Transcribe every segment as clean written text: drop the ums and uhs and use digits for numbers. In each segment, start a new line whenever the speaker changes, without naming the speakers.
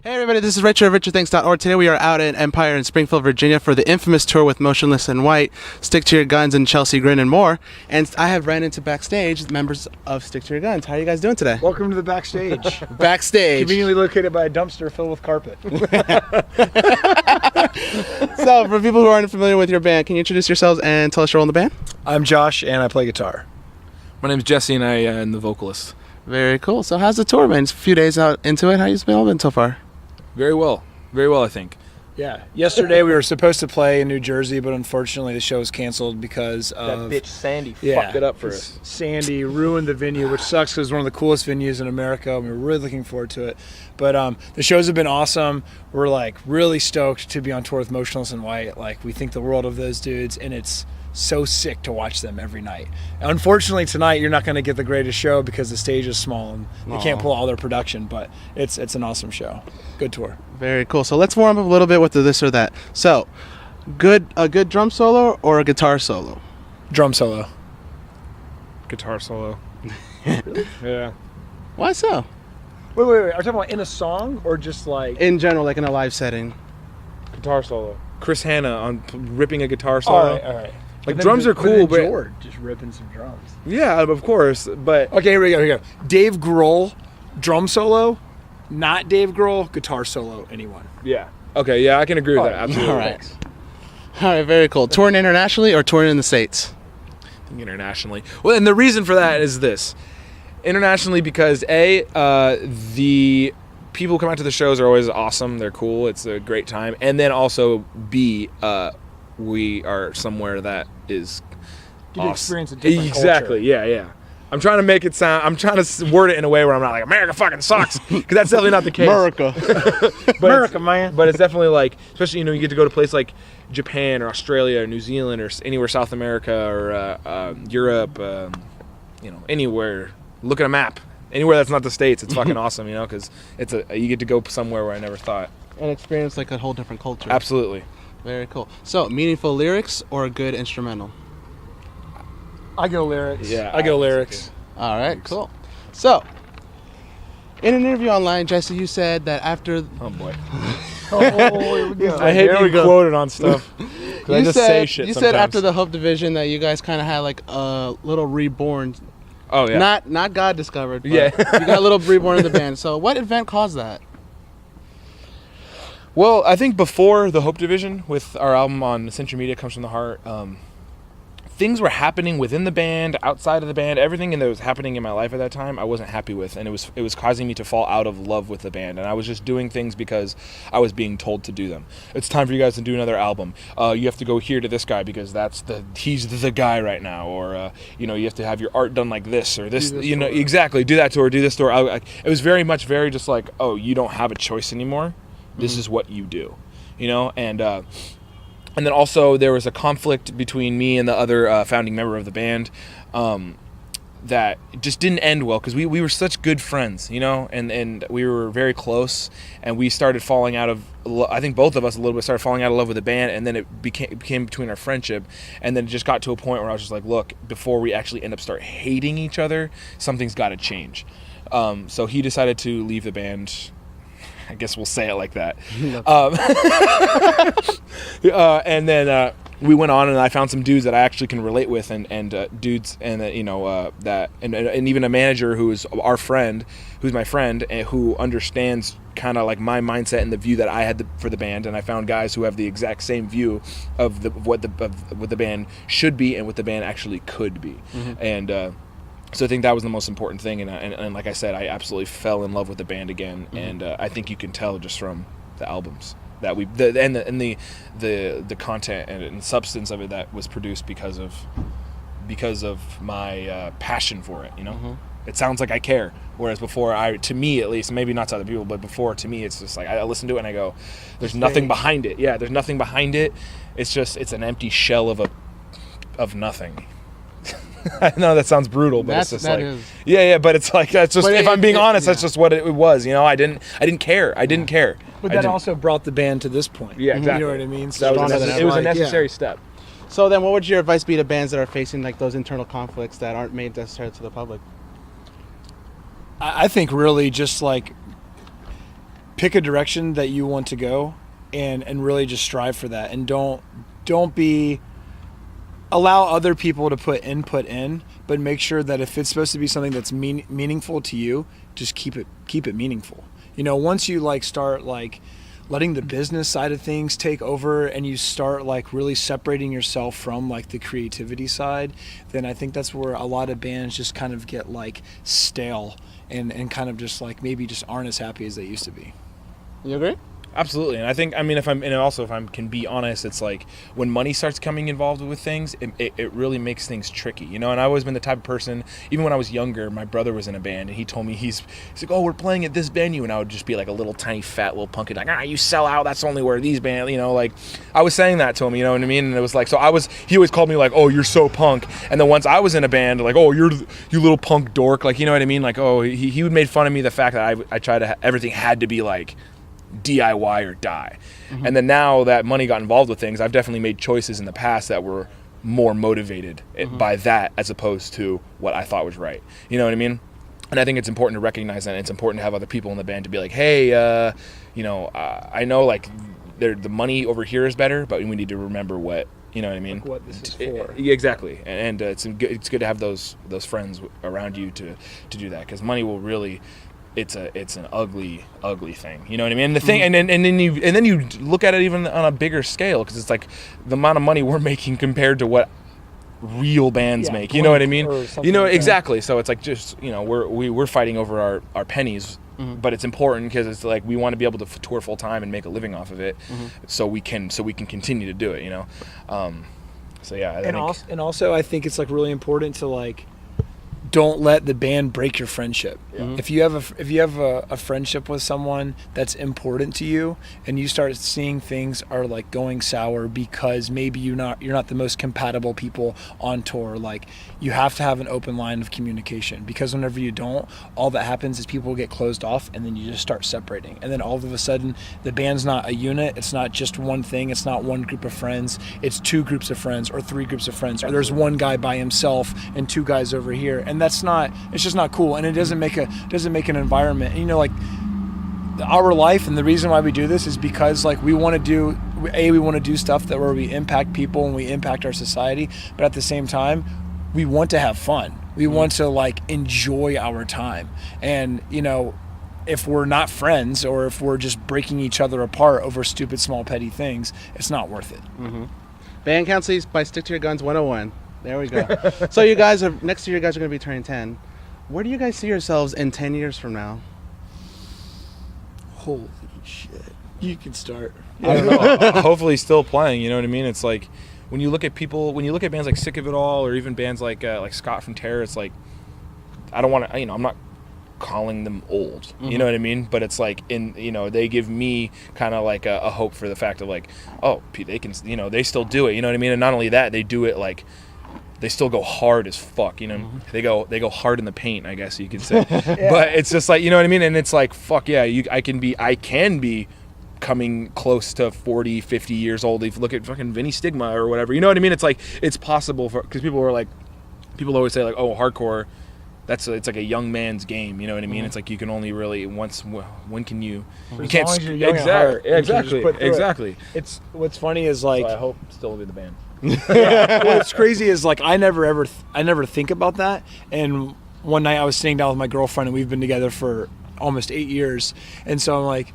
Hey everybody, this is Richard of RichardThinks.org. Today we are out in Empire in Springfield, Virginia for the infamous tour with Motionless in White, Stick to Your Guns, and Chelsea Grin and more. And I have ran into backstage members of Stick to Your Guns. How are you guys doing today?
Welcome to the backstage.
Backstage.
Conveniently located by a dumpster filled with carpet.
So for people who aren't familiar with your band, can you introduce yourselves and tell us your role in the band?
I'm Josh and I play guitar.
My name's Jesse and I am the vocalist.
Very cool. So how's the tour been? It's a few days out into it. How's it all been so far?
Very well, I think.
Yeah. Yesterday we were supposed to play in New Jersey, but unfortunately the show was canceled because of...
That bitch Sandy fucked it up for us.
Sandy ruined the venue, which sucks because it's one of the coolest venues in America. We were really looking forward to it. But the shows have been awesome. We're like really stoked to be on tour with Motionless in White. Like, we think the world of those dudes, and it's so sick to watch them every night. Unfortunately tonight you're not going to get the greatest show because the stage is small and they can't pull all their production, but it's an awesome show. Good tour.
Very cool. So let's warm up a little bit with the this or that. So, a good drum solo or a guitar solo?
Drum solo.
Guitar solo.
Really?
Yeah.
Why so?
Wait. Are you talking about in a song or just like...
In general, like in a live setting.
Guitar solo. Chris Hanna on ripping a guitar solo.
All right.
Like, drums are cool, but...
George just ripping some drums.
Yeah, of course, but...
Okay, here we go. Dave Grohl, drum solo. Not Dave Grohl, guitar solo, anyone.
Yeah. Okay, yeah, I can agree with that. Absolutely.
All right. All right, very cool. Touring internationally or touring in the States?
I think internationally. Well, and the reason for that is this. Internationally because, A, the people who come out to the shows are always awesome. They're cool. It's a great time. And then also, B, we are somewhere that is
Get
awesome.
Experience a different
Exactly,
culture.
yeah. I'm trying to make it sound, I'm trying to word it in a way where I'm not like, America fucking sucks, because that's definitely not the case.
America.
America, man.
But it's definitely like, especially, you get to go to a place like Japan or Australia or New Zealand or anywhere South America or Europe, anywhere. Look at a map. Anywhere that's not the States, it's fucking awesome, because you get to go somewhere where I never thought.
And experience like a whole different culture.
Absolutely.
Very cool. So, meaningful lyrics or a good instrumental?
I go lyrics.
Yeah,
I go lyrics.
All right, cool. So, in an interview online, Jesse, you said that after...
Oh, boy.
Here we go.
I hate being quoted on stuff. I just say shit
You
sometimes.
said after the Hope Division that you guys kind of had like a little reborn.
Oh, yeah.
Not God discovered, but
Yeah.
you got a little reborn in the band. So, what event caused that?
Well, I think before the Hope Division, with our album on Century Media Comes From the Heart, things were happening within the band, outside of the band, everything that was happening in my life at that time I wasn't happy with, and it was causing me to fall out of love with the band, and I was just doing things because I was being told to do them. It's time for you guys to do another album. You have to go here to this guy because he's the guy right now, or you have to have your art done like this or this, exactly, do that tour, do this tour. It was very just like, oh, you don't have a choice anymore. This is what you do, and then also there was a conflict between me and the other founding member of the band that just didn't end well because we were such good friends, and we were very close, and we started falling out of, I think both of us a little bit started falling out of love with the band, and then it became between our friendship, and then it just got to a point where I was just like, look, before we actually end up start hating each other, something's got to change. So he decided to leave the band. I guess we'll say it like that. And then we went on, and I found some dudes that I actually can relate with, and dudes, and that, and even a manager who is our friend, who's my friend, and who understands kind of like my mindset and the view that I had for the band. And I found guys who have the exact same view of what the band should be and what the band actually could be, and. So I think that was the most important thing, and like I said, I absolutely fell in love with the band again, and I think you can tell just from the albums that the content and substance of it that was produced because of my passion for it. It sounds like I care, whereas before, to me at least, maybe not to other people, but before, to me, it's just like I listen to it and I go, there's nothing behind it. Yeah, there's nothing behind it. It's an empty shell of nothing. I know that sounds brutal, but it's just like, yeah, but it's like, that's just, if I'm being honest, that's just what it was, I didn't care.
But that also brought the band to this point.
Yeah, exactly.
You know what I mean?
So it was a necessary step.
So then what would your advice be to bands that are facing like those internal conflicts that aren't made necessary to the public?
I think really just like pick a direction that you want to go, and really just strive for that, and don't be allow other people to put input in, but make sure that if it's supposed to be something that's meaningful to you, just keep it meaningful. You know, once you like start like letting the business side of things take over, and you start like really separating yourself from like the creativity side, then I think that's where a lot of bands just kind of get like stale and kind of just like maybe just aren't as happy as they used to be.
You agree?
Absolutely. And I think, I mean, if I can be honest, it's like when money starts coming involved with things, it really makes things tricky, you know? And I've always been the type of person, even when I was younger, my brother was in a band, and he told me, he's like, oh, we're playing at this venue. And I would just be like a little tiny fat little punk, like, you sell out. That's only where these bands, you know, like I was saying that to him, you know what I mean? And it was like, he always called me like, oh, you're so punk. And then once I was in a band, like, oh, you little punk dork. Like, you know what I mean? Like, oh, he would make fun of me, the fact that I tried to, everything had to be like DIY or die. Mm-hmm. And then now that money got involved with things, I've definitely made choices in the past that were more motivated by that as opposed to what I thought was right. You know what I mean? And I think it's important to recognize that. And it's important to have other people in the band to be like, hey, I know like the money over here is better, but we need to remember what, you know what I mean?
Like what this is for.
Exactly. And it's good to have those friends around you to do that, because money will really, it's an ugly thing, you know what I mean? And the thing, and then you look at it even on a bigger scale, because it's like the amount of money we're making compared to what real bands make, you know what I mean? You know, exactly. So it's like, just, you know, we're fighting over our pennies, but it's important because it's like we want to be able to tour full time and make a living off of it, so we can continue to do it, you know. So yeah,
and also I think it's like really important to like, don't let the band break your friendship. Yeah. If you have a friendship with someone that's important to you, and you start seeing things are like going sour because maybe you're not the most compatible people on tour, like you have to have an open line of communication, because whenever you don't, all that happens is people get closed off, and then you just start separating, and then all of a sudden the band's not a unit. It's not just one thing. It's not one group of friends. It's two groups of friends or three groups of friends, or there's one guy by himself and two guys over here, and it's just not cool, and it doesn't make an environment. And, you know, like our life, and the reason why we do this is because like we want to do stuff that where we impact people and we impact our society, but at the same time we want to have fun. We want to like enjoy our time, and you know, if we're not friends, or if we're just breaking each other apart over stupid small petty things, it's not worth it.
Band counselors by Stick to Your Guns 101. There we go. So you guys next year you guys are going to be turning 10. Where do you guys see yourselves in 10 years from now?
Holy shit. You can start.
I don't know. Hopefully still playing, you know what I mean? It's like when you look at bands like Sick of It All, or even bands like Scott from Terror, it's like, I don't want to, you know, I'm not calling them old, you know what I mean? But it's like, they give me kind of like a hope for the fact of like, oh, they can, you know, they still do it, you know what I mean? And not only that, they do it like, they still go hard as fuck, you know. They go hard in the paint, I guess you could say. Yeah. But it's just like, you know what I mean? And it's like, fuck yeah, I can be coming close to 40, 50 years old. If you look at fucking Vinny Stigma or whatever, you know what I mean? It's like, it's possible because people always say like, oh, hardcore, it's like a young man's game, you know what I mean? It's like you can only really when can you can't,
as you're young
exactly.
It's what's funny is like,
so I hope still will be the band.
What's crazy is like I never think about that. And one night I was sitting down with my girlfriend, and we've been together for almost 8 years, and so I'm like,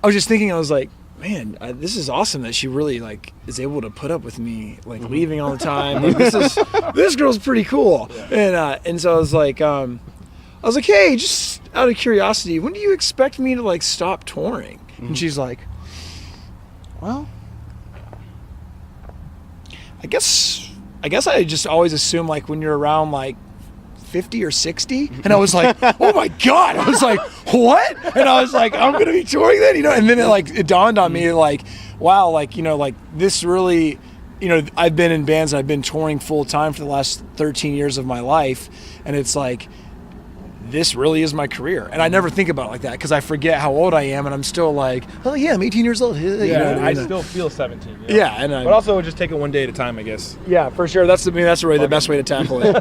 I was just thinking, I was like, man, this is awesome that she really like is able to put up with me like leaving all the time. Like, this girl's pretty cool. Yeah. And so I was like, hey, just out of curiosity, when do you expect me to like stop touring? And she's like, well, I guess I just always assume like when you're around like 50 or 60, and I was like, oh my god, I was like, what? And I was like, I'm gonna be touring then, you know. And then it dawned on me like, wow, like, you know, like this really, you know, I've been in bands and I've been touring full time for the last 13 years of my life, and it's like, this really is my career. And I never think about it like that because I forget how old I am, and I'm still like, oh yeah, I'm 18 years old.
Yeah,
you know,
I still feel 17. You know?
Yeah, and
but also just take it one day at a time, I guess.
Yeah, for sure. That's really the best way to tackle it.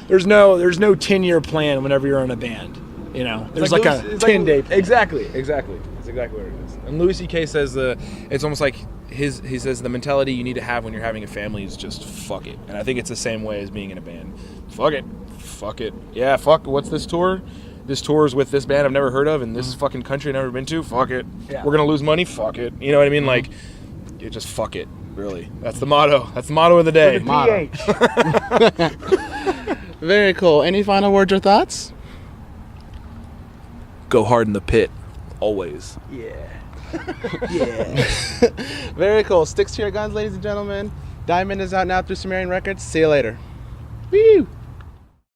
There's no 10-year plan whenever you're in a band. You know, there's
like
like
Louis-
a 10-day.
Exactly. That's exactly what it is. And Louis C.K. says it's almost like he says the mentality you need to have when you're having a family is just fuck it. And I think it's the same way as being in a band. Fuck it. Yeah, fuck. What's this tour? This tour is with this band I've never heard of in this fucking country I've never been to. Fuck it.
Yeah.
We're gonna lose money. Fuck it. You know what I mean? Like, you just fuck it. Really. That's the motto. That's the motto of the day.
Motto. Very cool. Any final words or thoughts?
Go hard in the pit. Always.
Yeah.
Very cool. Sticks to your guns, ladies and gentlemen. Diamond is out now through Sumerian Records. See you later. Woo!